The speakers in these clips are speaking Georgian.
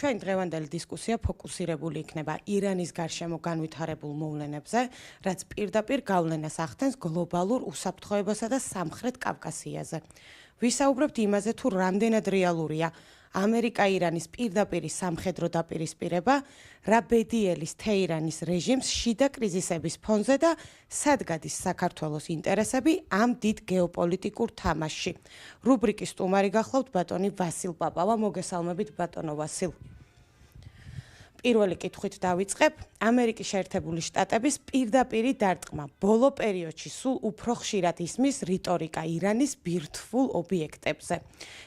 ჩვენ დღევანდელი დისკუსია ფოკუსირებული იქნება ირანის გარშემო განვითარებულ მოვლენებზე, რაც პირდაპირ გავლენას ახდენს გლობალურ უსაფრთხოებასა და სამხრეთ კავკასიაზე. ვისაუბრებთ იმაზე, თუ რამდენად რეალურია ამერიკა-ირანის პირდაპირი სამხედრო დაპირისპირება, რა ბედიელის თეირანის რეჟიმს შიდა კრიზისების ფონზე და სად გადის საქართველოს ინტერესები ამ დიდ გეოპოლიტიკურ თამაშში. რუბრიკის სტუმარი გახლავთ ბატონი ვასილ პაპავა. მოგესალმებით ბატონო ვასილ. პირველი კითხვით დავიწყებ. ამერიკის შეერთებული შტატების პირდაპირი დარტყმა. ბოლო პერიოდში სულ უფრო ხშირად ისმის რიტორიკა ირანის ბირთვულ ობიექტებზე.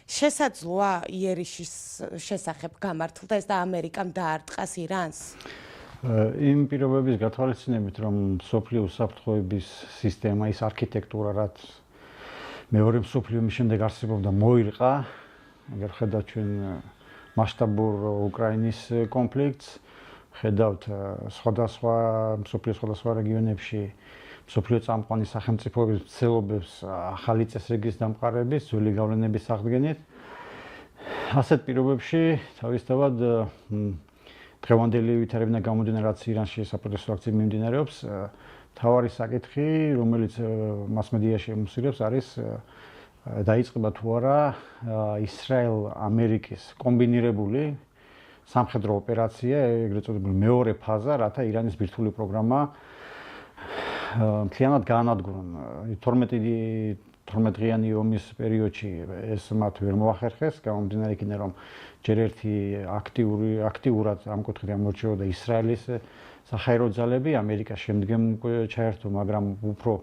შესაძლოა იერიშის შესახებ გამართლდეს და ამერიკამ დაარტყას ირანს? იმ პირობების გათვალისწინებით, რომ მსოფლიო უსაფრთხოების სისტემა, ის არქიტექტურა, რაც მეორე მსოფლიო ომის შემდეგ არსებობდა, მოირყა, აგერ ხედავთ ჩვენ მასშტაბურ უკრაინის კონფლიქტს, ხედავთ მსოფლიოს სხვადასხვა რეგიონებში მსოფლიო წამყვანი სახელმწიფოების მცდელობებს ახალი წესრიგის დამყარების, ძველი გავლენების აღდგენით. ასეთ პირობებში თავისთავად დღევანდელი ვითარებიდან გამომდინარე, რაც ირანში საპროტესტო აქციები მიმდინარეობს, მთავარი საკითხი, რომელიც მასმედიაში ემოსილებს, არის დაიწყება თუ არა ისრაელ-ამერიკის კომბინირებული სამხედრო ოპერაცია, ეგრეთ წოდებული მეორე ფაზა, რათა ირანის ბირთვული პროგრამა მთლიანად გაანადგურონ. 12 დღიანი ომის პერიოდში ეს მათ ვერ მოახერხეს, გამომდინარე იქიდან, რომ ჯერ ერთი აქტიურად ამ კუთხით ამორჩეოდა ისრაელის საჰაერო ძალები, ამერიკა შემდგომ ჩაერთო, მაგრამ უფრო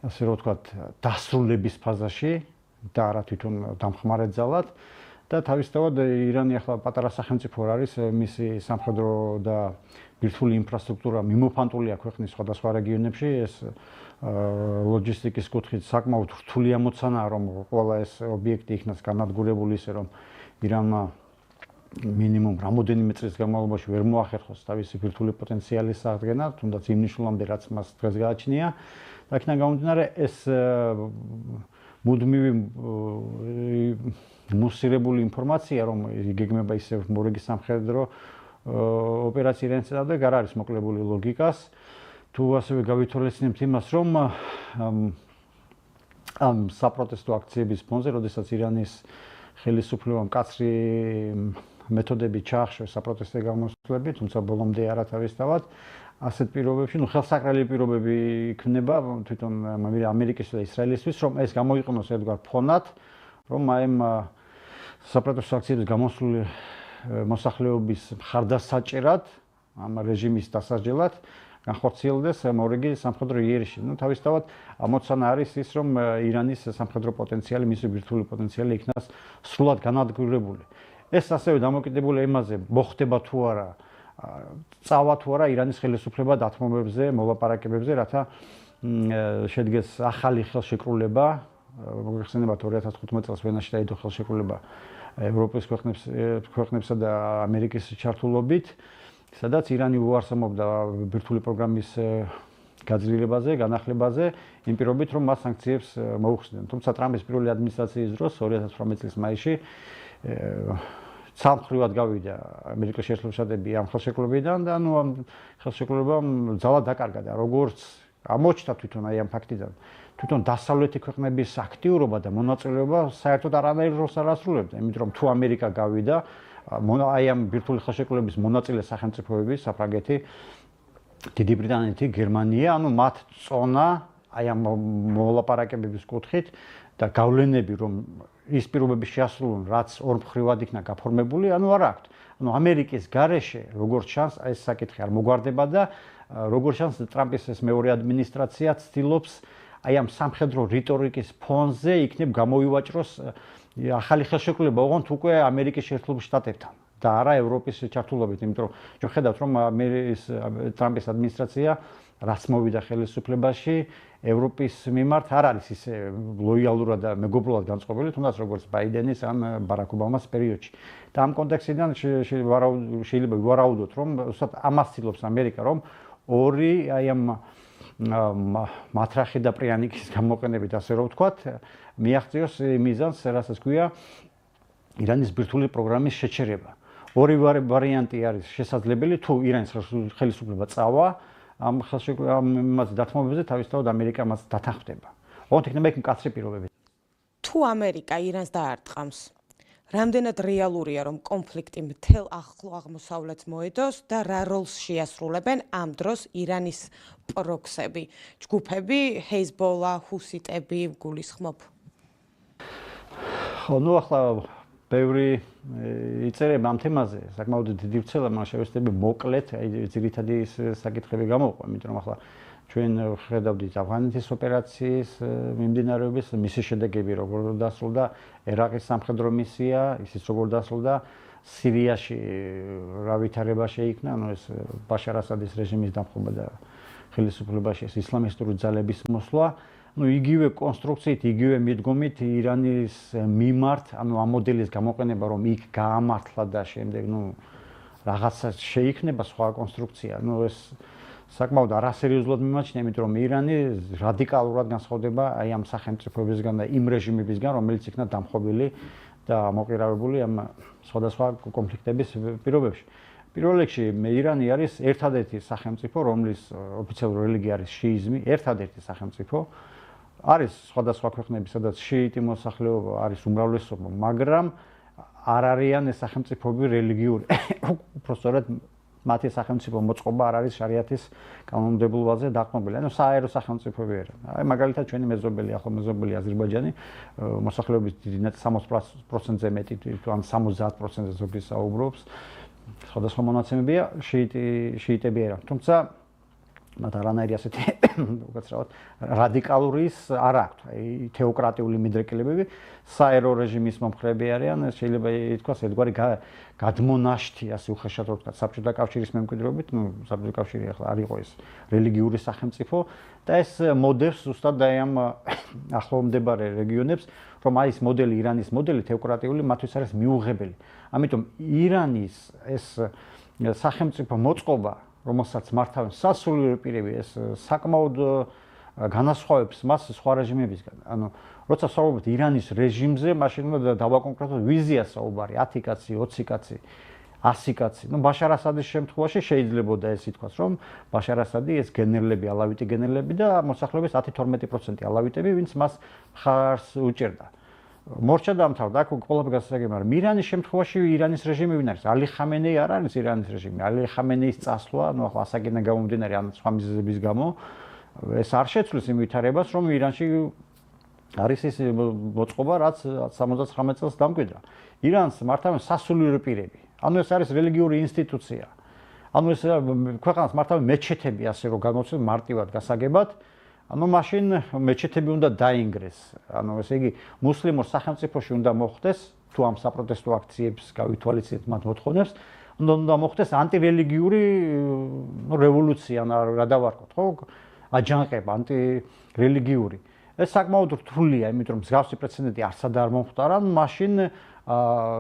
ასე რომ ვთქვათ, დასრულების ფაზაში და არა თვითონ დამხმარე ძალად და თავისთავად ირანი ახლა პატარა სახელმწიფო არის, მისი სამხედრო და ბირთვული ინფრასტრუქტურა მიმოფანტულია ქვეყნის სხვადასხვა რეგიონებში, ეს ლოჯისტიკის კუთხით საკმაოდ რთული ამოცანაა, რომ ყველა ეს ობიექტი იქნას განადგურებული ისე, რომ ირანმა მინიმუმ რამოდენიმე წლის განმავლობაში ვერ მოახერხოს თავისი ბირთვული პოტენციალის აღდგენა, თუნდაც იმ ნიშნულამდე, რაც მას დღეს გააჩნია. და იქიდან გამომდინარე, ეს მუდმივი მუსირებული ინფორმაცია, რომ იგეგმება ისევ მორიგი სამხედრო ოპერაცია ირანეთსა და არ არის მოკლებული ლოგიკას. თუ ასევე გავითვალისწინებთ იმას, რომ ამ საპროტესტო აქციების ფონზე, როდესაც ირანის ხელისუფლებამ მკაცრი მეთოდები ჩაახშეს საპროტესტო გამოსვლები, თუმცა ბოლომდე არა თავისთავად, ასეთ პირობებში, ხელსაყრელი პირობები იქნება თვითონ ამერიკის და ისრაელისთვის, რომ ეს გამოიყენოს ერთგვარ ფონად, რომ ამ საპროტესტო აქციების გამოსვლილი მოსახლეობის მხარდასაჭერად, ამ რეჟიმის დასაჯელად განხორციელდეს მორიგი სამხედრო იერიში. თავისთავად ამოცანა არის ის, რომ ირანის სამხედრო პოტენციალი, მისი ბირთვული პოტენციალი იქნას სრულად განადგურებული. ეს ასევე დამოკიდებულია იმაზე, მოხდება თუ არა წავა თუ არა ირანის ხელისუფლება დათმობებზე, მოლაპარაკებებზე, რათა შედგეს ახალი ხელშეკრულება, მოგეხსენებათ 2015 წელს ვენაში დაიდო ხელშეკრულება ევროპის ქვეყნებსა და ამერიკის ჩართულობით, სადაც ირანი უარსამობდა ბირთვული პროგრამის გაძლიერებაზე, განახლებაზე, იმ პირობით, რომ მას სანქციებს მოუხსნიდნენ. თუმცა ტრამპის პირველი ადმინისტრაციის დროს 2018 წლის მაისში სამხრივად გავიდა ამერიკის შეერთებული შტატები ამ ხელშეკრულებიდან და ამ ხელშეკრულებამ ძალა დაკარგა და როგორც ამოჩნდა თვითონ ამ ფაქტიდან, თვითონ დასავლეთი ქვეყნების აქტიურობა და მონაწილეობა საერთოდ არანაირ როლს არ ასრულებდა, იმიტომ რომ თუ ამერიკა გავიდა, ამ ბირთვული ხელშეკრულების მონაწილე სახელმწიფოები, საფრანგეთი, დიდი ბრიტანეთი, გერმანია, მათ წონა ამ მოლაპარაკებების კუთხით და გავლენები, რომ ის პირობები შეასრულონ, რაც ორმხრივად იქნა გაფორმებული, არ აქვთ. ამერიკის გარეშე, როგორც ჩანს, ეს საკითხი არ მოგვარდება და როგორც ჩანს, ტრამპის ეს მეორე ადმინისტრაცია ცდილობს ამ სამხედრო რიტორიკის ფონზე იქნებ გამოვივაჭროს ახალი ხელშეკრულება, ოღონდ უკვე ამერიკის შეერთებულ შტატებთან და არა ევროპის ჩართულობით, იმიტომ რომ ჩვენ ხედავთ, რომ ტრამპის ადმინისტრაცია რაც მოვიდა ხელისუფლებაში, ევროპის მიმართ არ არის ისე ლოიალურად და მეგობრულად განწყობილი, თუნდაც როგორც ბაიდენის ან ბარაკ ობამას პერიოდში. და ამ კონტექსტიდან შეიძლება ვარაუდოთ, რომ უბრალოდ ამას ცდილობს ამერიკა, რომ ორი ამ მათრახი და პრიანიკის გამოყენებით, ასე რომ ვთქვათ, მიაღწიოს მიზანს, რასაც ქვია ირანის ბირთვული პროგრამის შეჩერება. ორი ვარიანტი არის შესაძლებელი, თუ ირანის ხელისუფლება წავა ამ ხელშეკრულებაზე დათმობებზე, თავისთავად ამერიკა მას დათანხმდება. ოღონდ იქნება იქ მკაცრი პირობები. თუ ამერიკა ირანს დაარტყამს, რამდენად რეალურია, რომ კონფლიქტი მთელ ახლო აღმოსავლეთს მოედოს და რა როლს შეასრულებენ ამ დროს ირანის პროქსები, ჯგუფები, ჰეზბოლა, ჰუსიტები, გულისხმობ? ხო, ნუ ახლა ბევრი იწერება ამ თემაზე, საკმაოდ დიდი ვრცელა, მაგრამ შევეცდები მოკლედ, ძირითადი საკითხები გამოვყვა, იმიტომ რომ ახლა ჩვენ ხედავდით ავღანეთის ოპერაციის მიმდინარეობის, მისი შედეგები როგორ დასრულდა, ერაყის სამხედრო მისია, ისიც როგორ დასრულდა, სირიაში რა ვითარება შეიქმნა, ანუ ეს ბაშარ ასადის რეჟიმის დამხობა და ხელისუფლებაში ეს ისლამისტური ძალების მოსვლა, ну იგივე კონსტრუქციით, იგივე მიდგომით ირანის მიმართ, ანუ ამ მოდელის გამოყენება, რომ იქ გაამართლა და შემდეგ, რაღაცა შეიქმნება სხვა კონსტრუქცია, ეს საკმაოდ არასერიოზულად მიმაჩნია, იმიტომ რომ ირანი რადიკალურად განსხვავდება აი ამ სახელმწიფოებისგან და იმ რეჟიმებისგან, რომელიც იქნა დამხობილი და მოყირავებული ამ სხვადასხვა კონფლიქტების პირობებში. პირველ რიგში ირანი არის ერთადერთი სახელმწიფო, რომლის ოფიციალური რელიგია არის შიიზმი, ერთადერთი სახელმწიფო. არის სხვადასხვა ქვეყნები, სადაც შიიტი მოსახლეობა არის უმრავლესობა, მაგრამ არ არიან ეს სახელმწიფოები რელიგიური. უბრალოდ მათი სახელმწიფო მოწყობა არ არის შარიათის კანონმდებლობაზე დაყრდნობილი. ანუ საერო სახელმწიფოები არა. აი მაგალითად ჩვენი მეზობელი, ახლო მეზობელი აზერბაიჯანი მოსახლეობის დიდი ნაწილი 60%-ზე მეტი თუ ან 70%-ზე ზოგი საუბრობს. სხვადასხვა მონაცემებია, შიიტები არა. თუმცა მათ არანაირი ასეთი უკაცრავად რადიკალურის არ აქვთ. აი თეოკრატიული მიდრეკილებები საერო რეჟიმის მომხრეები არიან, შეიძლება ითქვას ერთგვარი გადმონაშთი, ასე უხეშად რო ვთქვა, საბჭოთა კავშირის მემკვიდრეობით, საბჭოთა კავშირი ახლა არ იყო ეს რელიგიური სახელმწიფო და ეს მოდევს ზუსტად აი ამ ახლომდებარე რეგიონებს, რომ აი ეს მოდელი, ირანის მოდელი თეოკრატიული მათთვის არის მიუღებელი. ამიტომ ირანის ეს სახელმწიფო მოწყობა, რომელსაც მართავენ სასულიერო პირები, ეს საკმაოდ განასხვავებს მას სხვა რეჟიმებისგან. ანუ როცა საუბრობთ ირანის რეჟიმზე, მაშინ უნდა დავაკონკრეტოთ ვიზია საუბარი 10 კაცი, 20 კაცი, 100 კაცი. ბაშარ ასადის შემთხვევაში შეიძლებოდა ეს ითქვას, რომ ბაშარ ასადი ეს გენერლები, ალავიტი გენერლები და მოსახლეობის 10-12% ალავიტები, ვინც მას ხარს უჭერდა. მორჩა დამთავრდა, აქ ყველაფერი გასაგებია, მაგრამ ირანის შემთხვევაში ირანის რეჟიმი ვინ არის? ალი ხამენეი არ არის ირანის რეჟიმი. ალი ხამენეის წასვლა, ახლა ასაკიდან გამომდინარე ან სხვა მიზეზების გამო, ეს არ შეცვლის იმ ვითარებას, რომ ირანში არის ის მოწყობა, რაც 79 წელს დამკვიდრა. ირანს მართავენ სასულიერო პირები. ანუ ეს არის რელიგიური ინსტიტუცია. ანუ ეს ქვეყანას მართავენ მეჩეთები, ასე რომ გამოვცეთ მარტივად გასაგებად. ანუ მაშინ მეჩეთები უნდა დაინგრეს. ანუ ესე იგი მუსლიმურ სახელმწიფოში უნდა მოხდეს, თუ ამ საპროტესტო აქციებს გავითვალისწინებთ მათ მოთხოვნებს, უნდა მოხდეს ანტირელიგიური რევოლუცია, რა დავარქოთ, ხო? აჯანყება ანტირელიგიური. ეს საკმაოდ რთულია, იმიტომ რომ მსგავსი პრეცედენტი არსად არ მომხდარა, მაშინ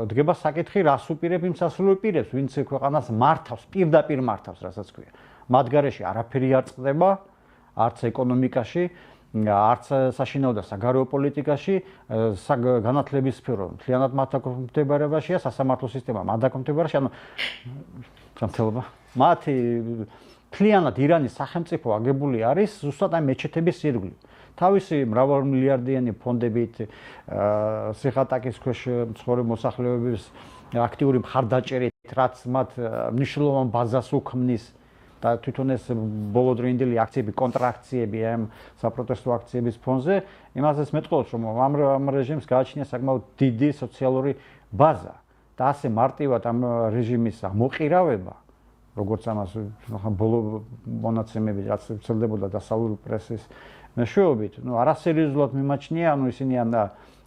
დგება საკითხი, რას უპირებ იმ სასულიერო პირებს, ვინც ქვეყანას მართავს, პირდაპირ მართავს, რასაც ქვია. მათ გარეშე არაფერი არ წყდება, არც ეკონომიკაში, არც საშინაო და საგარეო პოლიტიკაში, განათლების სფერო მთლიანად მათ დაქვემდებარებაშია, სასამართლო სისტემა მათ დაქვემდებარებაში, ანუ სამართლობა. მათი მთლიანად ირანის სახელმწიფო აგებული არის ზუსტად ამ მეჩეთების ირგვლივ. თავისი მრავალმილიარდიანი ფონდებით, სიხატაკის ქვეშ მცხოვრებ მოსახლეობის აქტიური მხარდაჭერით, რაც მათ მნიშვნელოვან ბაზას უქმნის და თვითონ ეს ბოლოდროინდელი აქციები, კონტრაქციები ამ საპროტესტო აქციების ფონზე, იმასაც მეტყველებს, რომ ამ რეჟიმს გააჩნია საკმაოდ დიდი სოციალური ბაზა და ასე მარტივად ამ რეჟიმის მოყირავება, როგორც ამას ბოლო მონაცემები, რაც ვრცელდებოდა დასავლური პრესის მეშვეობით, არასერიოზულად მიმაჩნია, ისინი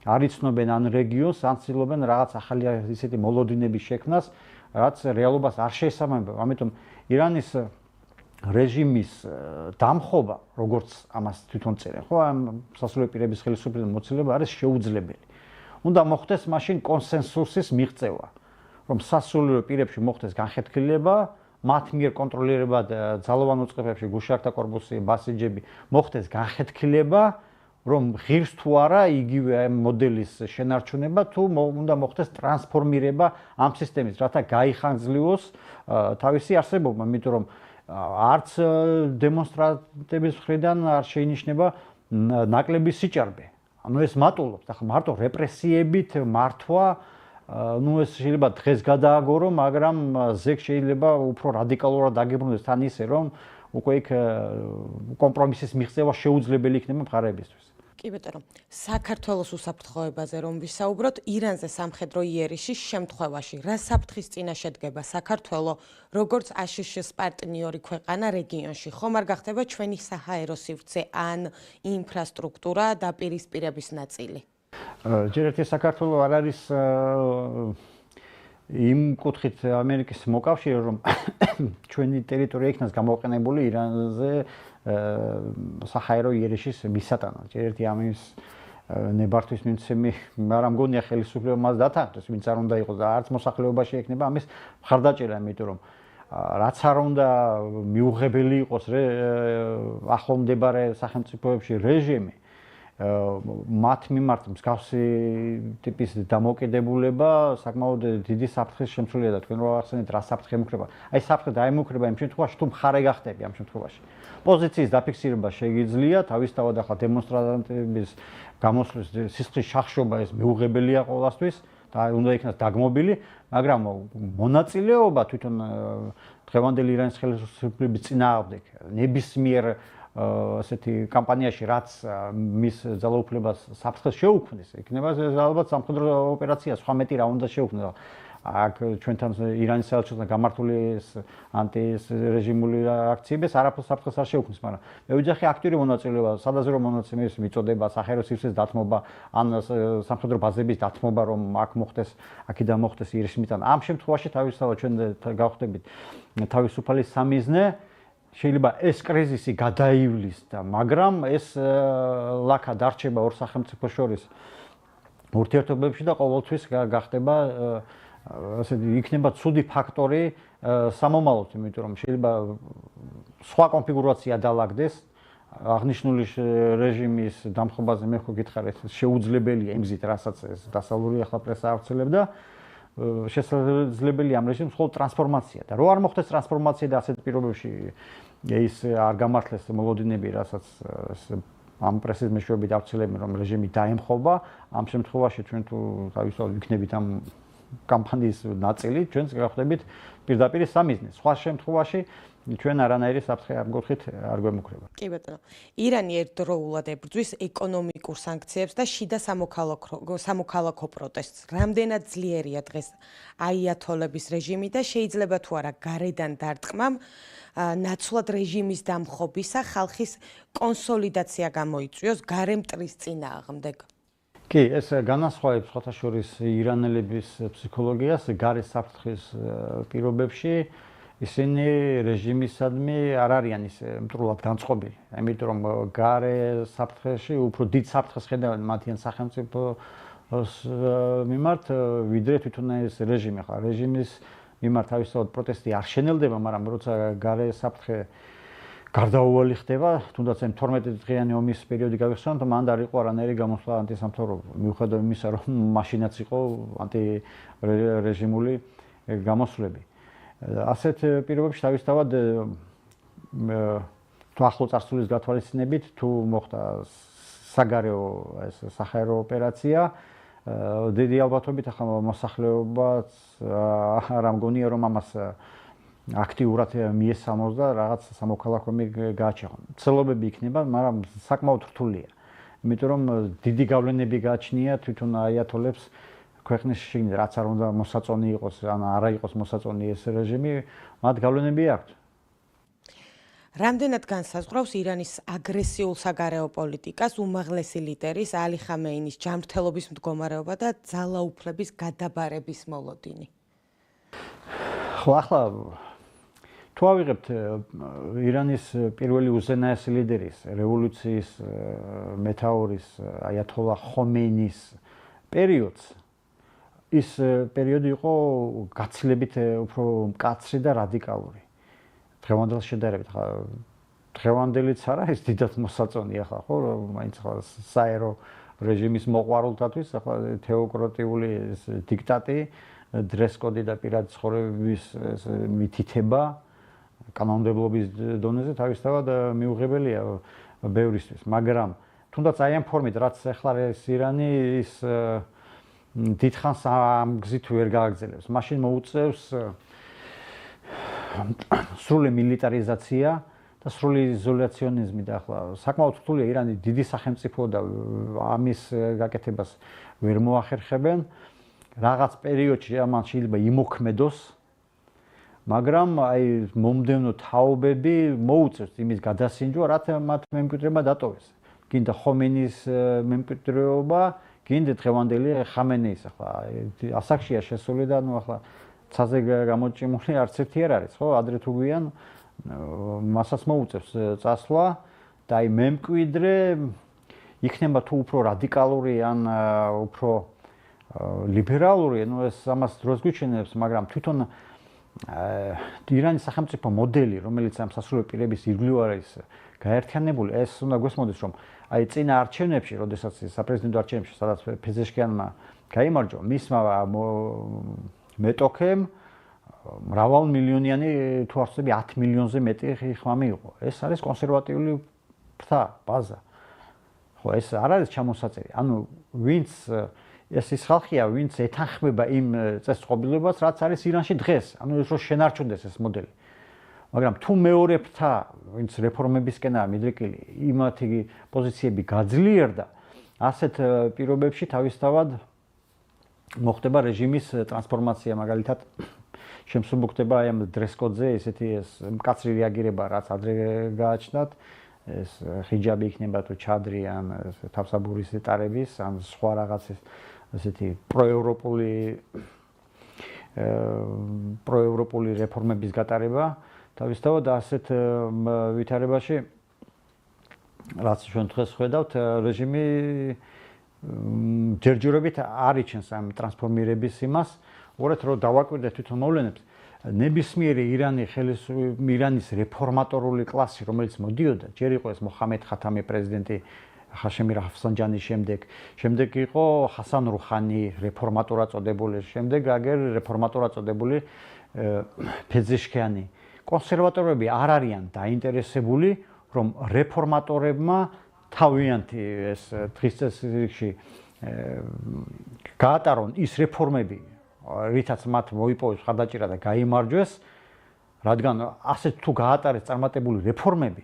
არ იცნობენ ან რეგიონს, ან ცდილობენ რაღაც ახალი ისეთი მოლოდინების შექმნას, რაც რეალობას არ შეესაბამება. ამიტომ ირანის რეჟიმის დამხობა, როგორც ამას თვითონ წერენ, ხო, ამ სასულიერო პირების ხელისუფლებიდან მოცილება არის შეუძლებელი. უნდა მოხდეს მაშინ კონსენსუსის მიღწევა, რომ სასულიერო პირებში მოხდეს განხეთქილება, მათ მიერ კონტროლირებად ძალოვან უწყებებში გუშაქთა კორპუსი, ბასიჯები მოხდეს განხეთქილება, რომ ღირს თუ არა იგივე მოდელის შენარჩუნება თუ უნდა მოხდეს ტრანსფორმირება ამ სისტემის, რათა გაიხანგრძლივოს თავისი არსებობა, იმიტომ რომ არც დემონსტრანტების მხრიდან არ შეინიშნება ნაკლები სიჭარბე. ანუ ეს მატულობს, ახლა მარტო რეპრესიებით მართვა, ну ეს შეიძლება დღეს გადააგორო, მაგრამ ზეგ შეიძლება უფრო რადიკალურად დაგიბრუნდეს თან ისე, რომ უკვე იქ კომპრომისის მიღწევა შეუძლებელი იქნება მხარეებისთვის. კი ბატონო, საქართველოს უსაფრთხოებაზე რომ ვისაუბროთ, ირანზე სამხედრო იერიშის შემთხვევაში რა საფრთხის წინაშე დგება საქართველო, როგორც აშშ-ის პარტნიორი ქვეყანა რეგიონში, ხომ არ გახდება ჩვენი საჰაერო სივრცე ან ინფრასტრუქტურა დაპირისპირების ნაწილი? ჯერ ერთი საქართველო არ არის იმ კუთხით ამერიკის მოკავშირე, რომ ჩვენი ტერიტორია იქნას გამოყენებული ირანზე საჰაერო იერიშის მისატანად. ჯერ ერთი ამის ნებართვის მიმცემი არ მგონია ხელისუფლება მას დათანხმდეს, ვინც არ უნდა იყოს და არც მოსახლეობაში ექნება ამის მხარდაჭერა, იმიტომ რომ რაც არ უნდა მიუღებელი იყოს ახლომდებარე სახელმწიფოებში რეჟიმი, მათ მიმართ მსგავსი ტიპის დამოკიდებულება საკმაოდ დიდი საფრთხის შემცველია და თქვენ რო ახსენეთ რა საფრთხე ემუქრება. აი საფრთხე დაემუქრება იმ შემთხვევაში, თუ მხარე გახდები ამ შემთხვევაში. პოზიციის დაფიქსირება შეიძლება, თავისთავად ახლა დემონსტრანტების გამოსვლის სისხლის შახშობა ეს მიუღებელია ყოველასთვის და უნდა იქნას დაგმობილი, მაგრამ მონაწილეობა თვითონ დღევანდელი ირანის ხელისუფლების წინააღმდეგ ნებისმიერ ასეთი კამპანიაში, რაც მის ძალაუფლებას საფრთხეს შეუქმნის, იქნება ალბათ სამხედრო ოპერაცია, სხვა მეტი რა უნდა შეუქმნას. აქ ჩვენთან ირანის საელჩოსთან გამართული ანტირეჟიმული აქციები არაფერს საფრთხეს არ შეუქმნის, მაგრამ მე ვიძახი აქტიური მონაწილეობა, სადაზრო მონაწილეობის მიწოდება, საჰაერო სივრცეს დათმობა, ან სამხედრო ბაზების დათმობა, რომ აქ მოხდეს, აქედან მოხდეს იერიშისმიტანა. ამ შემთხვევაში თავისთავად ჩვენ გავხდებით თავისუფალი სამიზნე. შეიძლება ეს კრიზისი გადაივლის და მაგრამ ეს ლაქა დარჩება ორ სახელმწიფოს შორის ურთიერთობებში და ყოველთვის გახდება ასეთი იქნება ცუდი ფაქტორი სამომავლოდ, იმიტომ რომ შეიძლება სხვა კონფიგურაცია დაალაგდეს აღნიშნული რეჟიმის დამხობაზე მე ხო გითხარით შეუძლებელია იმ გზით, რასაც ეს დასავლური ახლა პრესა ავრცელებდა შესაძლებელია ამ რეჟიმს მხოლოდ ტრანსფორმაცია და რო არ მოხდეს ტრანსფორმაცია და ასეთ პირობებში ის არ გამართლეს მოლოდინები, რასაც ამ პრესის მეშვეობით ავრცელებენ, რომ რეჟიმი დაემხობა, ამ შემთხვევაში ჩვენ თუ თავისთავად ვიქნებით ამ კამპანიის ნაწილი, ჩვენს გავხდებით პირდაპირ სამიზნე. სხვა შემთხვევაში ჩვენ არანაირი საფრთხე ამ კუთხით არ გვემუქრება. კი ბატონო. ირანი ერთდროულად ებრძვის ეკონომიკურ სანქციებს და შიდა სამოქალაქო პროტესტს. რამდენად ძლიერია დღეს აიათოლების რეჟიმი და შეიძლება თუ არა გარედან დარტყმამ ნაცვლად რეჟიმის დამხობისა ხალხის კონსოლიდაცია გამოიწვიოს გარემტრის წინააღმდეგ. კი, ეს განასხვავებს ხათაშორის ირანელების ფსიქოლოგიას გარე საფრთხის პირობებში. ისინი რეჟიმისადმი არ არიან ისე მტრულად განწყობილი. ამიტომ რომ გარე საფრთხეში უფრო დიდ საფრთხეს ხედავენ მათიან სახელმწიფოს მიმართ, ვიდრე თვითონ ეს რეჟიმი. ხა რეჟიმის მიმართ თავისთავად პროტესტი არ შენელდება, მაგრამ როცა გარე საფრთხე გარდაუვალი ხდება, თუნდაც ამ 12 დღიანი ომის პერიოდი გავიხსენოთ, მან არ იყო არანაირი გამოსვლა ანტისამთავრობო. მიუხედავად იმისა, რომ მაშინაც იყო ანტირეჟიმული გამოსვლები. ასეთ პირობებში თავისთავად თუ ახლო წარსულის გათვალისწინებით, თუ მოხდა საგარეო ეს საჰაერო ოპერაცია, დიდი ალბათობით ახლა მოსახლეობაც არ ამგონია რომ ამას აქტიურად მიესალმოს და რაღაც სამოქალაქოები გააჩაღონ. ცდილობები იქნება, მაგრამ საკმაოდ რთულია. იმიტომ რომ დიდი გავლენები გააჩნია თვითონ აიათოლებს ქვეყნის შიგნით, რაც არ უნდა მოსაწონი იყოს, ან არა იყოს მოსაწონი ეს რეჟიმი, მათ გავლენები აქვთ. რამდენად განსაზღვრავს ირანის აგრესიულ საგარეო პოლიტიკას უმაღლესი ლიდერის ალი ხამეინის ჯანმრთელობის მდგომარეობა და ძალაუფლების გადაბარების მოლოდინი? ხო, ახლა თუ ავიღებთ ირანის პირველი უზენაესი ლიდერის, რევოლუციის მეთაურის აიათოლა ხომეინის პერიოდს, ის პერიოდი იყო გაცილებით უფრო მკაცრი და რადიკალური. დღევანდელ შედარებით დღევანდელიც არა ის დიდად მოსაწონი ახლა ხო მაინც ახლა საერო რეჟიმის მოყვარულთათვის ახლა თეოკრატიული დიქტატი დრესკოდი და პირადი ცხოვრების მითითება კანონმდებლობის დონეზე თავისთავად მიუღებელია ბევრისთვის მაგრამ თუნდაც აი ამ ფორმით რაც ახლა ეს ირანი ის დიდხანს ამ გზით ვერ გააგრძელებს მაშინ მოუწევს სრული მილიტარიზაცია და სრული იზოლაციონიზმი და ახლა საკმაოდ რთულია ირანი დიდი სახელმწიფოა და ამის გაკეთებას ვერ მოახერხებენ რაღაც პერიოდში ამან შეიძლება იმოქმედოს მაგრამ აი მომდევნო თაობები მოუწევს იმის გადასინჯვა რაც მათ მემკვიდრეებმა დატოვეს გინდა ხომეინის მემკვიდრეობა გინდა დღევანდელი ხამენეის ახლა ასაკშია შესული და ნუ ახლა ცაზე გამოჭიმული არც ერთი არ არის ხო ადრე თუ გვიან მასაც მოუწევს წასვლა და აი მემკვიდრე იქნება თუ უფრო რადიკალური ან უფრო ლიბერალური ნუ ეს ამას დროს გვიჩვენებს მაგრამ თვითონ ირანის სახელმწიფო მოდელი რომელიც ამ სასულიერო პირების ირგვლივ არის გაერთიანებული ეს უნდა გვესმოდეს რომ აი წინა არჩევნებში როდესაც საპრეზიდენტო არჩევნებში სადაც ფეზეშკიანმა გაიმარჯვა მისმა მეტოქემ მრავალმილიონიანი თუ არ ვცდები 10 მილიონზე მეტი ხმა მიიღო ეს არის კონსერვატიული ფრთა ბაზა ხო ეს არ არის ჩამოსაწერი ანუ ვინც ეს ის ხალხია ვინც ეთანხმება იმ წესწყობილებას რაც არის ირანში დღეს ანუ ეს რო შენარჩუნდეს ეს მოდელი მაგრამ თუ მეორე ფრთა ვინც რეფორმებისკენაა მიდრეკილი იმათი პოზიციები გაძლიერდა ასეთ პირობებში თავისთავად მოხდება რეჟიმის ტრანსფორმაცია მაგალითად შემსუბუქდება აი ამ დრესკოდზე ესეთი ეს მკაცრი რეაგირება რაც ადრე გააჩნდათ ეს ხიჯაბი იქნება თუ ჩადრი ან თავსაბურის ეტარების ან სხვა რაღაც ესეთი პროევროპული რეფორმების გატარება თავისთავად ასეთ ვითარებაში რაც ჩვენ დღეს ხედავთ რეჟიმი ჯერჯერობით არ იჩენს ამ ტრანსფორმირების იმას უბრალოდ რომ დავაკვირდეთ თვითონ მოვლენებს ნებისმიერი ირანის რეფორმატორული კლასი რომელიც მოდიოდა ჯერ იყო ეს მოხამედ ხათამი პრეზიდენტი ხაშემი რაფსანჯანის შემდეგ იყო ჰასან რუხანი რეფორმატორად წოდებული შემდეგ აგერ რეფორმატორად წოდებული ფეზეშკიანი კონსერვატორები არ არიან დაინტერესებული რომ რეფორმატორებმა თავიანთი ეს დღის წესრიგში გაატარონ ის რეფორმები რითაც მათ მოიპოვეს ხარდაჭერა და გაიმარჯვეს რადგან ასეთ თუ გაატარეს წარმატებული რეფორმები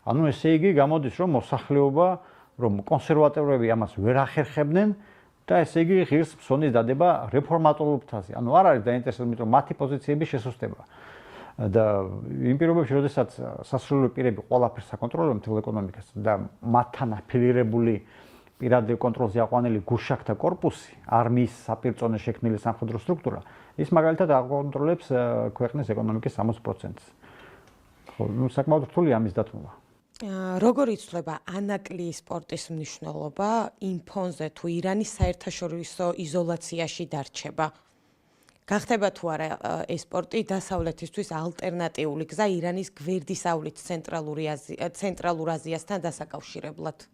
ანუ ესე იგი გამოდის რომ მოსახლეობა რომ კონსერვატორები ამას ვერ ახერხებდნენ და ესე იგი ღირს ფსონის დადება რეფორმატორულ ფრთაზე ანუ არ არის დაინტერესებული რომ მათი პოზიციები შესუსტება და იმ პირობებში როდესაც სასულიერო პირები ყველაფერს აკონტროლებენ მთელ ეკონომიკას და მათთან აფილირებული პირად კონტროლზე აყვანილი გუშაქთა კორპუსი არმიის საპირწონე შექმნილი სამხედრო სტრუქტურა ის მაგალითად აკონტროლებს ქვეყნის ეკონომიკის 60%-ს ხო ნუ საკმაოდ რთულია ამის დათმობა როგორ იცვლება ანაკლიის სპორტის მნიშვნელობა იმ ფონზე თუ ირანის საერთაშორისო იზოლაციაში დარჩება გახდება თუ არა ეს სპორტი დასავლეთისთვის ალტერნატიული გზა ირანის გვერდისავლით ცენტრალურ აზიასთან დასაკავშირებლად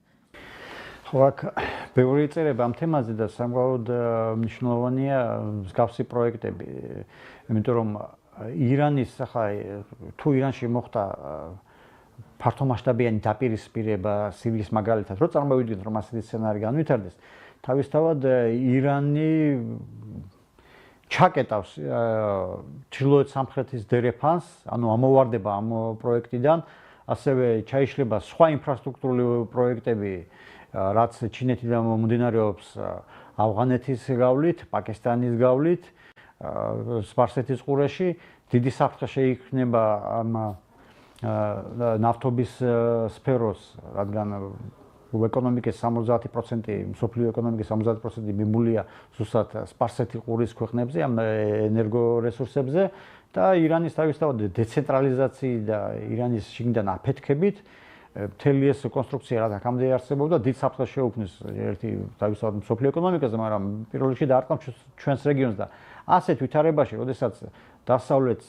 ხო აქ ბევრი წერება ამ თემაზე და სამყაროდ მნიშვნელოვანია მსგავსი პროექტები იმიტომ რომ ირანის ახლა თუ ირანში მოხდა ფართომასშტაბიანი დაპირისპირება სირიის მაგალითად რო წარმოვიდგინოთ რომ ასეთი სცენარი განვითარდეს თავისთავად ირანი ჩაკეტავს ჩრდილოეთ სამხრეთის დერეფანს, ანუ ამოვარდება ამ პროექტიდან, ასევე ჩაიშლება სხვა ინფრასტრუქტურული პროექტები, რაც ჩინეთიდან მომდინარეობს ავღანეთის გავლით, პაკისტანის გავლით, სპარსეთის ყურეში, დიდი საფრთხე შეიქმნება ამ ნავთობის სფეროს, რადგან ეკონომიკის 70%, მსოფლიო ეკონომიკის 70% მიმულია ზუსტად სპარსეთი ყურის ქვეყნებზე, ამ ენერგორესურსებზე და ირანის თავისთავად დეცენტრალიზაციით და ირანის შიგნიდან აფეთქებით მთელი ეს კონსტრუქცია რაც აქამდე არსებობდა, დიდ საფრთხეს შეუქმნის ერთი თავისთავად მსოფლიო ეკონომიკაზე, მაგრამ პირველ რიგში დაარტყამს ჩვენს რეგიონს და ასეთ ვითარებაში, როდესაც დასავლეთს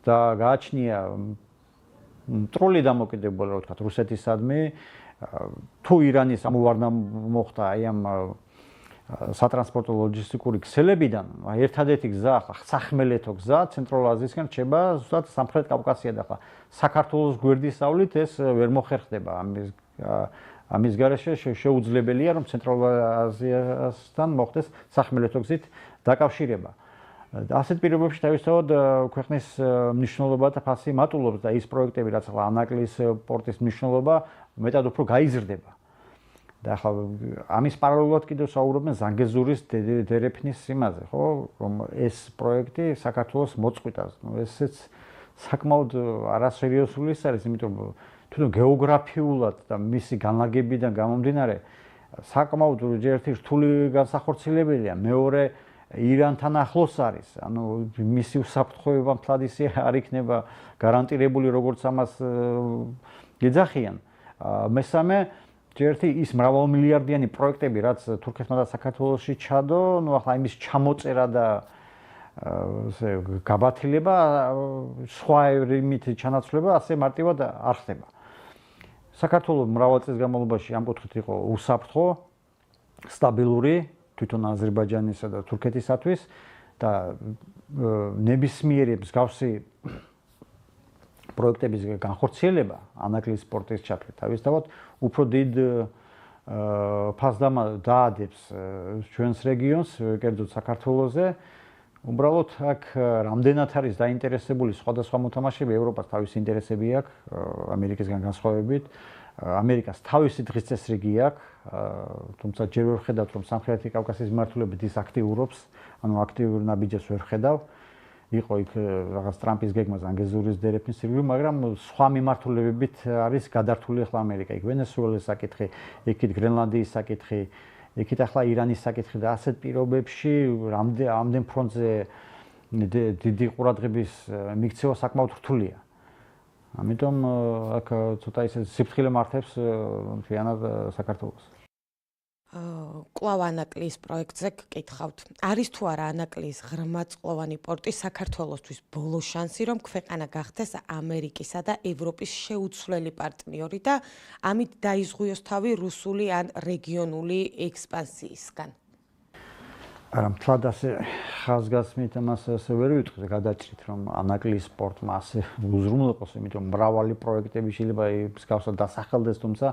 და გააჩნია მტრული დამოკიდებულა, რა ვთქვათ, რუსეთისადმი, თუ ირანის ამოვარდნა მოხდა აი ამ სატრანსპორტო ლოჯისტიკური ქსელებიდან, ერთადერთი გზა, სახმელეთო გზა ცენტრალურ აზიისკენ რჩება ზუსტად სამხრეთ კავკასია და საქართველოს გვერდისავლით ეს ვერ მოხერხდება. ამის გარეშე შეუძლებელია რომ ცენტრალურ აზიასთან მოხდეს სახმელეთო გზით დაკავშირება. ასეთ პირობებში თავისთავად ქვეყნის მნიშვნელობა და ფასი მატულობს და ის პროექტები, რაც ახლა ანაკლის პორტის მნიშვნელობა მეტად უფრო გაიზრდება. და ახლა ამის პარალელურად კიდევ საუბრობენ ზანგეზურის დერეფნის იმაზე, ხო, რომ ეს პროექტი საქართველოს მოწყვიტავს. ესეც საკმაოდ არასერიოზული არის, იმიტომ რომ თვითონ გეოგრაფიულად და მისი განლაგებიდან გამომდინარე საკმაოდ ერთი რთული განსახორციელებელია. მეორე ირანთან ახლოს არის, ანუ მისი უსაფრთხოება მთლად ისე არ იქნება გარანტირებული, როგორც ამას გეძახიან. მესამე ერთი ის მრავალმილიარდიანი პროექტები, რაც თურქეთმა და საქართველოში ჩადო, ну ახლა იმის ჩამოწერა და გაბათილება, სხვა ერიმით ჩანაცვლება ასე მარტივად არ ხდება. საქართველოს მრავალი წლის განმავლობაში ამ კუთხით იყო უსაფრთხო, სტაბილური, თვითონ აზერბაიჯანისა და თურქეთისათვის და ნებისმიერი მსგავსი პროექტების განხორციელება ანაკლის პორტის ჩათვლით თავისთავად უფრო დიდ ფასდამას დაადებს ჩვენს რეგიონს, კერძოდ საქართველოზე. უბრალოდ აქ რამდენად არის დაინტერესებული სხვადასხვა მოთამაშეები, ევროპას თავისი ინტერესები აქვს, ამერიკისგან განსხვავებით. ამერიკას თავისი დღის წესრიგი აქვს, თუმცა ჯერ ვერ ხედავთ, რომ სამხრეთი კავკასიის მიმართულებით ის აქტიურობს, ანუ აქტიურ ნაბიჯებს ვერ ხედავ. იყო იქ რაღაც ტრამპის გეგმა ზანგეზურის დერეფნის ირგვლივ, მაგრამ სხვა მიმართულებებით არის გადართული ახლა ამერიკა. იქ ვენესუელის საკითხი, იქით გრენლანდიის საკითხი, იქით ახლა ირანის საკითხი და ასეთ პირობებში ამდენ ფრონტზე დიდი ყურადღების მიქცევა საკმაოდ რთულია. ამიტომ აქ ცოტა ისე სიფრთხილე მართებს მთლიანად საქართველოს. კვლავ ანაკლის პროექტზე გკითხავთ. არის თუ არა ანაკლის ღრმაწყლოვანი პორტი საქართველოსთვის ბოლო შანსი, რომ ქვეყანა გახდეს ამერიკისა და ევროპის შეუცვლელი პარტნიორი და ამით დაიზღვიოს თავი რუსული ან რეგიონული ექსპანსიისგან? არა, მთლად ასე ხაზგასმით ამას ასე ვერ ვიტყვი, გადაჭრით, რომ ანაკლის პორტმა ასე უზრუნველყოს, იმიტომ მრავალი პროექტები შეიძლება მსგავსად დასახელდეს, თუმცა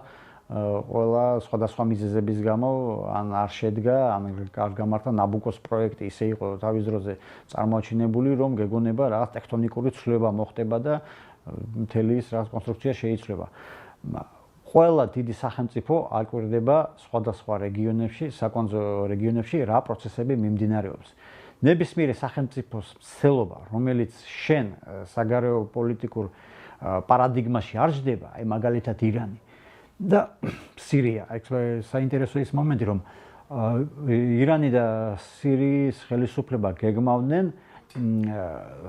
ყველა სხვადასხვა მიზეზების გამო ან არ შედგა, ან არ გამართა. ნაბუკოს პროექტი ისე იყო თავის დროზე წარმოაჩინებული, რომ გეგონება რაღაც ტექტონიკური ცვლილება მოხდება და მთელი ის რაღაც კონსტრუქცია შეიცვლება. ყველა დიდი სახელმწიფო აკვირდება სხვადასხვა რეგიონებში, საკონტროლო რეგიონებში რა პროცესები მიმდინარეობს. ნებისმიერი სახელმწიფოს მცდელობა, რომელიც შენ საგარეო პოლიტიკურ პარადიგმაში არ ჯდება, აი მაგალითად ირანი და სირია. საინტერესო ის მომენტი, რომ ირანი და სირიის ხელისუფლება გეგმავდნენ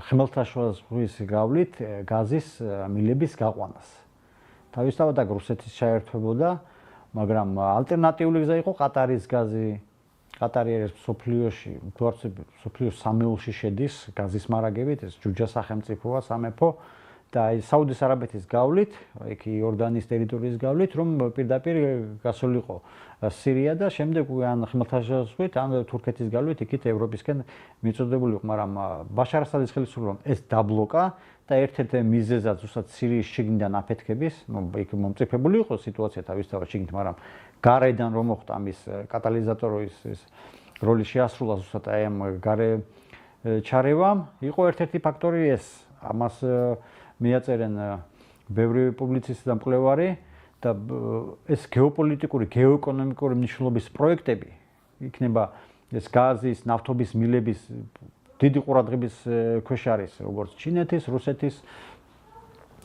ხმელთაშუა ზღვის გავლით გაზის მილების გაყვანას. თავისთავად აქ რუსეთის ჩაერთვებოდა, მაგრამ ალტერნატიული გზა იყო ყატარის გაზი. ყატარი არის მსოფლიოში, მსოფლიოს სამეულში შედის გაზის მარაგებით, ეს ჯუჯა სახელმწიფოა, სამეფო და აი საუდის არაბეთის გავლით, იქ იორდანის ტერიტორიის გავლით, რომ პირდაპირ გასულიყო სირია და შემდეგ ან ხმელთაშუა ზღვით, ან თურქეთის გავლით იქით ევროპისკენ მიწოდებულიყო, მაგრამ ბაშარ ასადის ხელისუფლებამ ეს დაბლოკა და ერთ-ერთი მიზეზად ზუსტად სირიის შიგნიდან აფეთქების, იქ მომწიფებული იყო სიტუაცია თავისთავად შიგნით, მაგრამ გარედან რომ მოხდა ამის კატალიზატორის როლი შეასრულა ზუსტად აი ამ გარე ჩარევამ, იყო ერთ-ერთი ფაქტორი ეს. ამას მიაწერენ ბევრი პუბლიცისტი და მკვლევარი და ეს გეოპოლიტიკური, გეოეკონომიკური მნიშვნელობის პროექტები იქნება ეს გაზის, ნავთობის მილების დიდი ყურადღების ქვეშ არის, როგორც ჩინეთის, რუსეთის,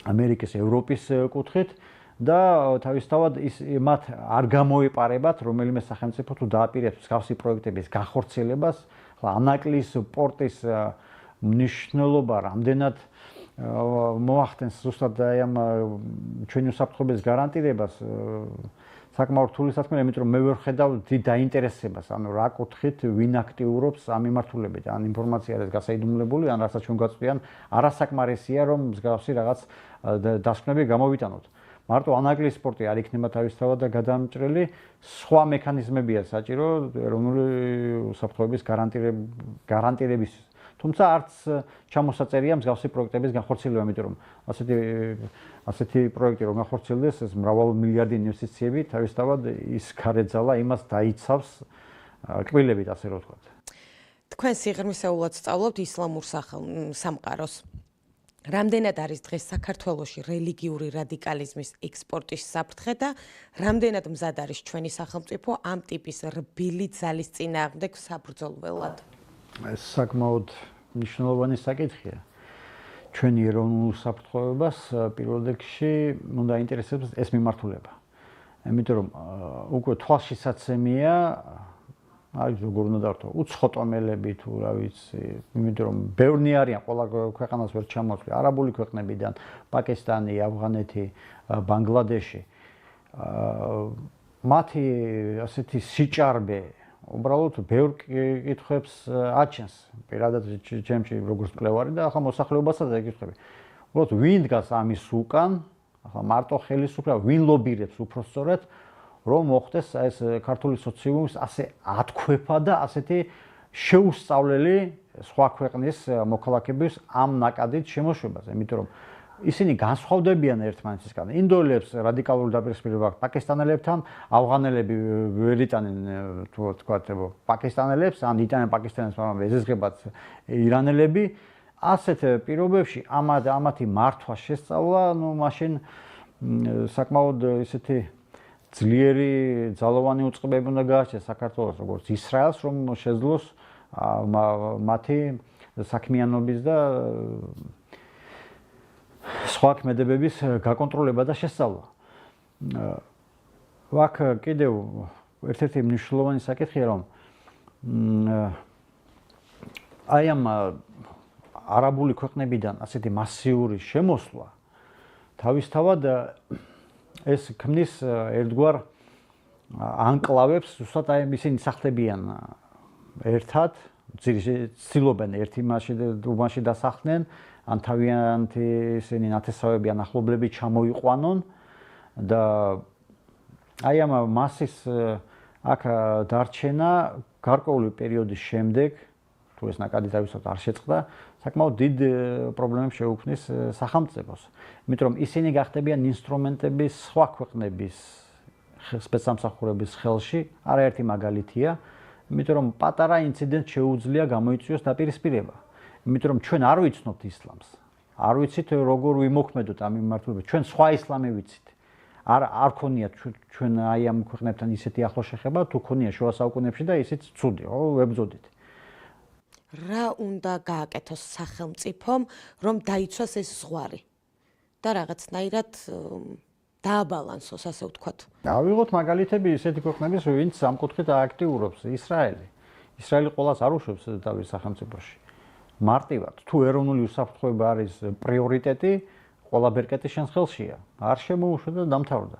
ამერიკის, ევროპის კუთხით და თავისთავად ის მათ არ გამოეპარებათ რომელიმე სახელმწიფო თუ დააპირებს მსგავსი პროექტების განხორციელებას. ანაკლის პორტის მნიშვნელობა რამდენად მოახდენს ზუსტად აი ამ ჩვენი უსაფრთხოების გარანტირებას საკმაოდ რთული საქმეა, იმიტომ რომ მე ვერ ხედავ დიდ დაინტერესებას, ანუ რა კუთხით ვინ აქტიურობს ამ მიმართულებით, ან ინფორმაცია არის გასაიდუმლებული, ან რასაც ჩვენ გვაწვდიან, არასაკმარისია, რომ მსგავსი რაღაც დასკვნები გამოვიტანოთ. მარტო ანაგლის სპორტი არ იქნება თავისთავად და გადამჭრელი, სხვა მექანიზმებია საჭირო ეროვნული უსაფრთხოების გარანტირების. თუმცა არც ჩამოსაწერია მსგავსი პროექტების განხორციელება, იმიტომ რომ ასეთი პროექტი რომ განხორციელდეს, ეს მრავალმილიარდი ინვესტიციები თავისთავად ის გარეძალა იმას დაიცავს კბილებით, ასე რომ ვთქვათ. თქვენ სიღრმისეულად სწავლობთ ისლამურ სამყაროს. რამდენად არის დღეს საქართველოში რელიგიური რადიკალიზმის ექსპორტის საფრთხე და რამდენად მზად არის ჩვენი სახელმწიფო ამ ტიპის რბილი ძალის წინააღმდეგ საბრძოლველად? ეს საკმაოდ მნიშვნელოვანი საკითხია. ჩვენი ეროვნულ საფრთხეობას პირველ რიგში უნდა აინტერესებს ეს მიმართულება. იმიტომ რომ უკვე თვალშისაცემია არის როგორ უნდა დავთვალო, უცხოტომელები თუ რა ვიცი, იმიტომ რომ ბევრნი არიან, ყველა ქვეყანას ვერ ჩამოთვლი, არაბული ქვეყნებიდან, პაკისტანი, ავღანეთი, ბანგლადეში. მათი ასეთი სიჭარბე უბრალოდ ბევრ კითხვებს აჩენს. პირადად ჩემში როგორც მკვლევარი და ახლა მოსახლეობასაც ეკითხები. უბრალოდ ვინ დგას ამის უკან? ახლა მარტო ხელისუფლება, ვინ ლობირებს უпроსწორად, რომ მოხდეს ეს ქართული სოციუმის ასე ათქვეფა და ასეთი შეუსწავლელი სხვა ქვეყნის მოქალაქეების ამ ნაკადით შემოშვებას, იმიტომ რომ ისინი განსხვავდებიან ერთმანეთისგან. ინდოელებს რადიკალური დაპირისპირება აქვს პაკისტანელებთან, ავღანელები ვერ იტანენ თუ ვთქვათ, პაკისტანელებს, ან იტანენ პაკისტანელებს, მაგრამ ეზიზღებათ ირანელები. ასეთ პირობებში ამათი მართვა შესწავლა, ну, მაშინ საკმაოდ ისეთი ძლიერი ძალოვანი უწყებები უნდა გააჩნდეს საქართველოს, როგორც ისრაელს, რომ შეძლოს მათი საქმიანობის და სხვა ქმედებების გაკონტროლება და შესწავლა. აქ კიდევ ერთ-ერთი მნიშვნელოვანი საკითხია, რომ აი ამ არაბული ქვეყნებიდან ასეთი მასიური შემოსვლა თავისთავად ეს ქმნის ერთგვარ ანკლავებს, ზუსტად აი ისინი სახლებიან ერთად, ცდილობენ ერთ იმაში დასახლდნენ, ან თავიანთი ისინი ნათესავები ან ახლობლები ჩამოიყვანონ და აი ამ მასის აქ დარჩენა გარკვეული პერიოდის შემდეგ, თუ ეს ნაკადი თავისთავად არ შეწყდა, საკმაოდ დიდ პრობლემებს შეუქმნის სახელმწიფოს. იმიტომ რომ ისინი გახდებიან ინსტრუმენტების სხვა ქვეყნების სპეცსამსახურების ხელში, არაერთი მაგალითია, იმიტომ რომ პატარა ინციდენტს შეუძლია გამოიწვიოს დაპირისპირება. იმიტომ რომ ჩვენ არ ვიცნობთ ისლამს. არ ვიცით როგორ ვიმოქმედოთ ამ მიმართულებით. ჩვენ სხვა ისლამი ვიცით. არ ქონიათ ჩვენ აი ამ ქვეყნებთან ისეთი ახლო შეხება, თუ ქონია შუა საუკუნეებში და ისიც ცუდი, ხო, ვებრძოდით. რა უნდა გააკეთოს სახელმწიფომ, რომ დაიცვას ეს ზღვარი და რაღაცნაირად დააბალანსოს, ასე ვთქვათ. ავიღოთ მაგალითები ისეთი ქვეყნების, ვინც ამ კუთხით აქტიურობს, ისრაელი. ისრაელი ყოველას არ უშვებს თავის სახელმწიფოში. მარტივად, თუ ეროვნული უსაფრთხოება არის პრიორიტეტი, ყველა ბერკეტი შენს ხელშია. არ შემოუშვა და დამთავრდა.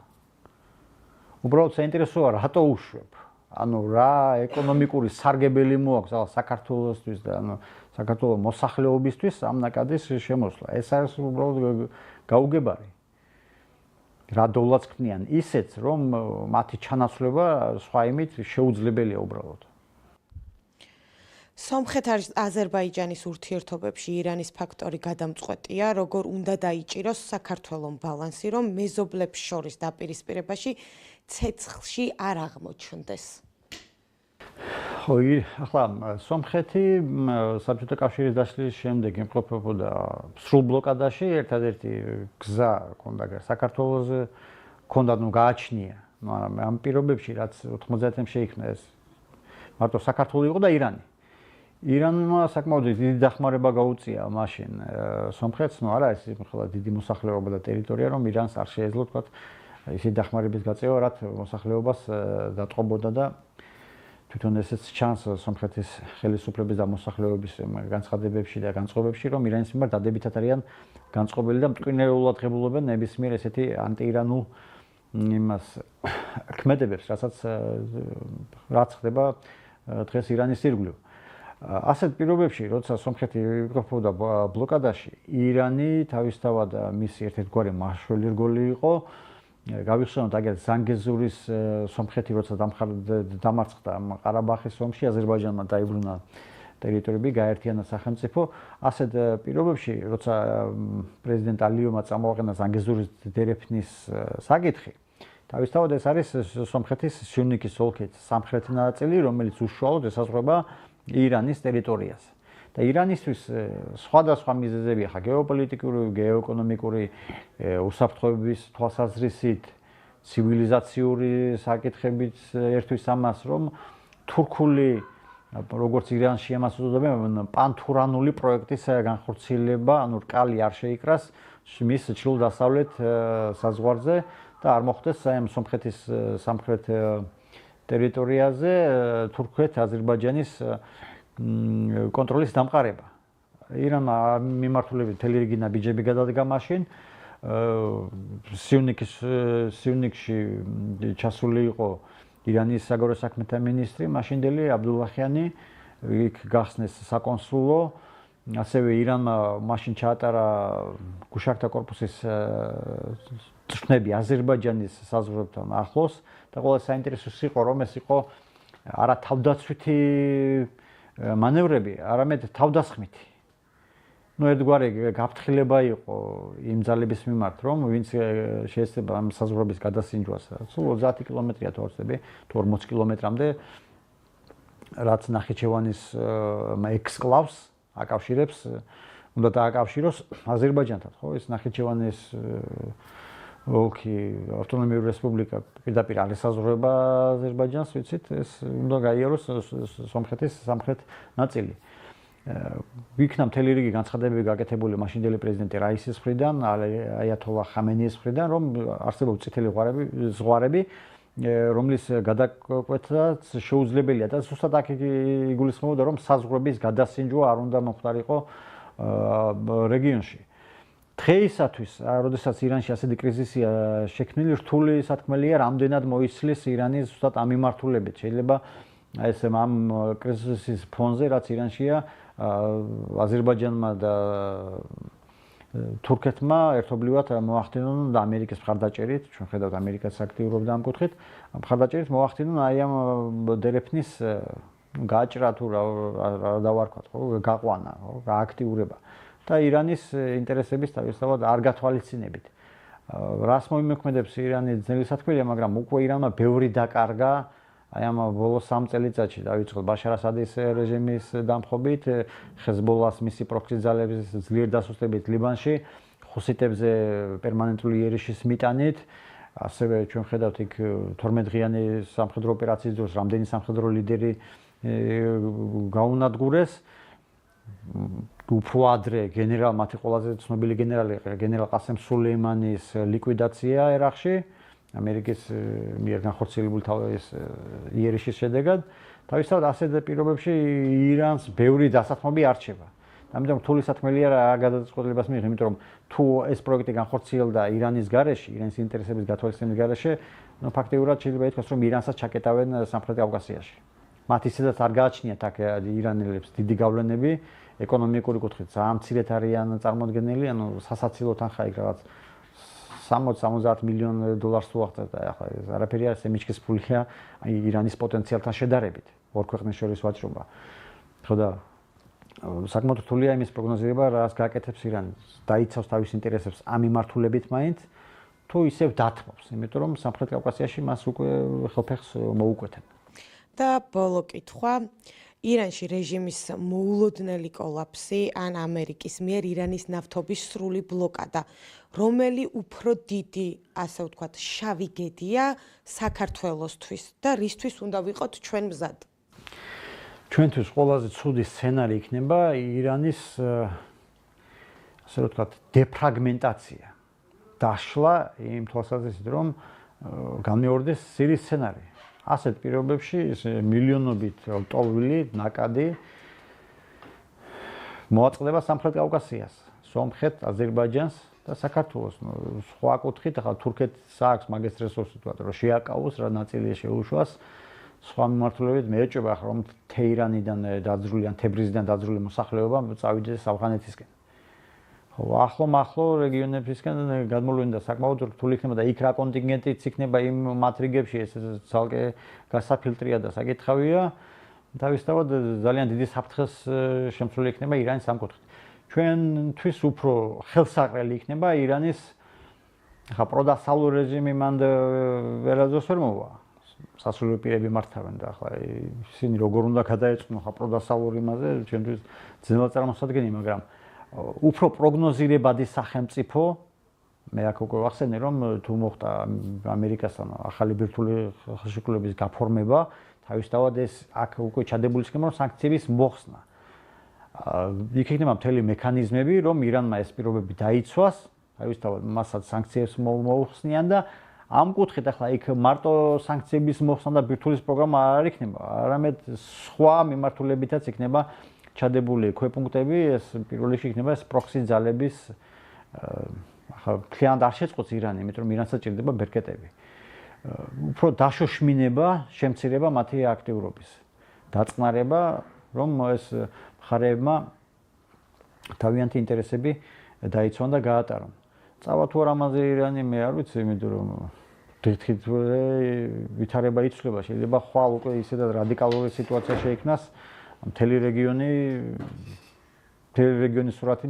უბრალოდ საინტერესოა, რატო უშვებ? ანუ რა ეკონომიკური სარგებელი მოაქვს საქართველოსთვის და ანუ საქართველოს მოსახლეობისთვის ამ ნაკადის შემოსვლა. ეს არის უბრალოდ გაუგებარი. რა დოლაც ქმნიან ისეც, რომ მათი ჩანაცვლება სხვა იმით შეუძლებელია უბრალოდ. სომხეთ-აზერბაიჯანის ურთიერთობებში ირანის ფაქტორი გადამწყვეტია, როგორ უნდა დაიჭიროს საქართველოს ბალანსი, რომ მეზობლებს შორის დაპირისპირებაში ცეცხლში არ აღმოჩნდეს. ხო, ახლა სომხეთი საბჭოთა კავშირის დაშლის შემდეგ იმყოფებოდა სრულ ბლოკადაში, ერთადერთი გზა ჰქონდა საქართველოს ჰქონდა გააჩნია, მაგრამ ამ პირობებში რაც 90-იან შეიქმნა ეს მარტო საქართველოს იყო და ირანი. ირანმა საკმაოდ დიდი დახმარება გაუწია მაშინ სომხეთს, ну არა ეს მხოლოდ დიდი მოსახლეობა და ტერიტორია, რომ ირანს არ შეეძლო თქვა ისეთი დახმარების გაწევა, რაც მოსახლეობას დატყობოდა და თვითონ ესეც ჩანს სომხეთის ხელისუფლების და მოსახლეობის განცხადებებში და განწყობებში, რომ ირანის მიმართ დადებითად არიან განწყობილი და მტკივნეულად ღებულობენ ნებისმიერ ესეთი ანტიირანულ იმას ქმედებებს, რაც ხდება დღეს ირანის ირგვლივ. ასეთ პირობებში, როცა სომხეთი იყოფოდა ბლოკადაში, ირანი თავისთავად მისი ერთ-ერთი მაშველი რგოლი იყო. გავიხსენოთ აგერ ზანგეზურის სომხეთი როცა დამარცხდა ყარაბაღის ომში, აზერბაიჯანმა დაიბრუნა ტერიტორიები, გაერთიანა სახელმწიფო. ასეთ პირობებში, როცა პრეზიდენტ ალიევმა წამოაყენა ზანგეზურის დერეფნის საკითხი, თავისთავად ეს არის სომხეთის სიუნიქის ოლქის სამხრეთი ნაწილი, რომელიც უშუალოდ ესაზღვრება ირანის ტერიტორიას. და ირანისთვის სხვადასხვა მიზეზები ახლა გეოპოლიტიკური, გეოეკონომიკური, უსაფრთხოების თვალსაზრისით, ცივილიზაციური საკითხებით ერთვის ამას, რომ თურქული, როგორც ირანში ამას უწოდებენ, პანთურანული პროექტის განხორციელება, ანუ რკალი არ შეიკრას მის ჩრდილო-დასავლეთ საზღვარზე და არ მოხდეს ამ სომხეთის სამხრეთ ტერიტორიაზე თურქეთ-აზერბაიჯანის კონტროლის დამყარება. ირანმა მიმართულებით მთელი რიგი ნაბიჯები გადადგა მაშინ. სიუნიქში ჩასული იყო ირანის საგარეო საქმეთა მინისტრი მაშინდელი აბდულლაჰიანი, იქ გახსნეს საკონსულო. ასევე ირანმა მაშინ ჩაატარა გუშაქთა კორპუსის წვრთნები აზერბაიჯანის საზღვრებთან ახლოს და ყველა საინტერესო იყო, რომ ეს იყო არა თავდაცვითი მანევრები, არამედ თავდასხმითი. ერთგვარი გაფრთხილება იყო იმ ძალების მიმართ, რომ ვინც შეეცდება ამ საზღვრების გადასინჯვას, სულ 30 კილომეტრია თუ ვწდები, თუ 40 კილომეტრამდე, რაც ნახიჩევანის ექსკლავს აკავშირებს, უნდა დააკავშიროს აზერბაიჯანთან, ხო? ეს ნახიჩევანის ოლქი ავტონომიური რესპუბლიკა პირდაპირ არ ესაზღვრება აზერბაიჯანს, ვიცით, ეს უნდა გაიაროს სომხეთის სამხრეთ ნაწილი. იქნა მთელი რიგი განცხადებები გაკეთებული მაშინდელი პრეზიდენტი რაისის მხრიდან, აიათოლა ხამენეის მხრიდან, რომ არსებობს წითელი ზღვარები, რომლის გადაკვეთაც შეუძლებელია და ზუსტად აქ იგულისხმებოდა, რომ საზღვრების გადასინჯვა არ უნდა მოხდარიყო რეგიონში. დღეისათვის, როდესაც ირანში ასეთი კრიზისია შექმნილი, რთული სათქმელია, რამდენად მოიცლის ირანის ზუსტად ამ მიმართულებით. შეიძლება ეს ამ კრიზისის ფონზე, რაც ირანშია, აზერბაიჯანმა და თურქეთმა ერთობლივად მოახდინონ და ამერიკის მხარდაჭერით, ჩვენ ხედავთ ამერიკაც აქტიურობდა ამ კუთხით, მხარდაჭერით მოახდინონ აი ამ დერეფნის გააჭრა თუ რა დავარქვათ, ხო, გაყვანა, ხო, გააქტიურება და ირანის ინტერესების თავისთავად არ გათვალისწინებით. რას მოიმოქმედებს ირანის ძნელი სათქმელია, მაგრამ უკვე ირანმა ბევრი დაკარგა აი ამ ბოლო 3 წელიწადში დავიწყოთ ბაშარ ასადის რეჟიმის დამხობით, ხეზბოლას მისი პროქსი ძალების ძლიერ დასუსტებით ლიბანში, ხუსიტებზე პერმანენტული იერიშის მიტანით, ასევე ჩვენ ხედავთ იქ 12 დღიანი სამხედრო ოპერაციის დროს რამდენი სამხედრო ლიდერი გაუნადგურეს. უფრო ადრე მათი ყველაზე ცნობილი გენერალი გენერალ ყასემ სულეიმანის ლიკვიდაცია ერაყში, ამერიკის მიერ განხორციელებული იერიშის შედეგად. თავისთავად ასეთ პირობებში ირანს ბევრი დასათმობი არჩევა. ამიტომ რთული სათქმელია რა გადაწყვეტილებას მიიღო, იმიტომ რომ თუ ეს პროექტი განხორციელდა ირანის გარეშე, ირანის ინტერესების გათვალისწინების გარეშე, ფაქტიურად შეიძლება ითქვას, რომ ირანსაც ჩაკეტავენ სამხრეთ კავკასიაში. მათ ისედაც არ გააჩნიათ აქ ირანელებს დიდი გავლენები, ეკონომიკური კუთხით ძალიან მცირედ არიან წარმოდგენილი, ანუ სასაცილო თანხა იქ რაღაც 60-70 მილიონ დოლარს უახდათ და ახლა ეს არაფერი არის, ემიჩკის ფულია ირანის პოტენციალთან შედარებით, ორ ქვეყნის შორის ვაჭრობა. ხო და საკმაოდ რთულია იმის პროგნოზირება, რას გააკეთებს ირანი, დაიცავს თავის ინტერესებს ამ მიმართულებით მაინც, თუ ისევ დათმობს, იმიტომ რომ სამხრეთ კავკასიაში მას უკვე ხელფეხს მოუკვეთენ. და ბოლო კითხვა, ირანში რეჟიმის მოულოდნელი კოლაფსი ან ამერიკის მიერ ირანის ნავთობის სრული ბლოკადა, რომელი უფრო დიდი, ასე ვთქვათ, შავი გედია საქართველოსთვის და რისთვის უნდა ვიყოთ ჩვენ მზად? ჩვენთვის ყველაზე ცუდი სცენარი იქნება ირანის, ასე ვთქვათ, დეფრაგმენტაცია, დაშლა იმ თვალსაზრისით, რომ განმეორდეს სირის სცენარი. ასეთ პირობებში მილიონობით ლტოლვილი, ნაკადი მოაწყდება სამხრეთ კავკასიას, სომხეთ, აზერბაიჯანს და საქართველოს სხვა კუთხით ახლა თურქეთს აქვს მაგის რესურსი თქვა რომ შეაკავოს რა ნაწილი შეუშვას სხვა მიმართულებით მე ეჭვება ახლა რომ თეირანიდან დაძრული ან თებრიზიდან დაძრული მოსახლეობა წავიდეს ავღანეთისკენ. ხო, ახლო რეგიონებისკენ გადმოვლენდა საკმაოდ რთული იქნება და იქ რა კონტინგენტიც იქნება იმ მათ რიგებში ეს ძალკე გასაფილტრია და საკითხავია. თავისთავად ძალიან დიდი საფრთხეს შემცვლელი იქნება ირანის ამ კუთხით. ჩვენთვის უფრო ხელსაყრელი იქნება ირანის ახლა პროდასალურ რეჟიმი მანდ ვერაზოს ვერ მოვა. სასულიერო პირები მართავენ და ახლა ისინი როგორ უნდა გადაეწყვნენ ახლა პროდასალურ იმაზე ჩვენთვის ძნელად წარმოსადგენია, მაგრამ უფრო პროგნოზირებადი სახელმწიფო მე აქ უკვე ვახსენე რომ თუ მოხდა ამერიკასთან ახალი ბირთვული ხელშეკრულების გაფორმება თავისთავად ეს აქ უკვე ჩადებული სქემა რომ სანქციების მოხსნა. იქ იქნება მთელი მექანიზმები რომ ირანმა ეს პირობები დაიცვას, თავისთავად მასაც სანქციებს მოუხსნიან და ამ კუთხით ახლა იქ მარტო სანქციების მოხსნა და ბირთვulis პროგრამა არ იქნება, არამედ სხვა მიმართულებითაც იქნება ჩადებული ქვეპუნქტები, ეს პირველ რიგში იქნება ეს პროქსი ძალების ახლა მთლიანად არ შეწყობს ირანი, იმიტომ რომ ირანსაც ჭირდება ბერკეტები. უფრო დაშოშმინება, შემცირება მათი აქტიურობის. დაწყნარება, რომ ეს მხარეებმა თავიანთი ინტერესები დაიცვან და გაატარონ. წავა თუ არ ამაზე ირანი მე არ ვიცი, იმიტომ რომ დღით ვითარება იცვლება, შეიძლება ხვალ უკვე ისედაც რადიკალური სიტუაცია შეიქმნას, მთელი რეგიონის სურათი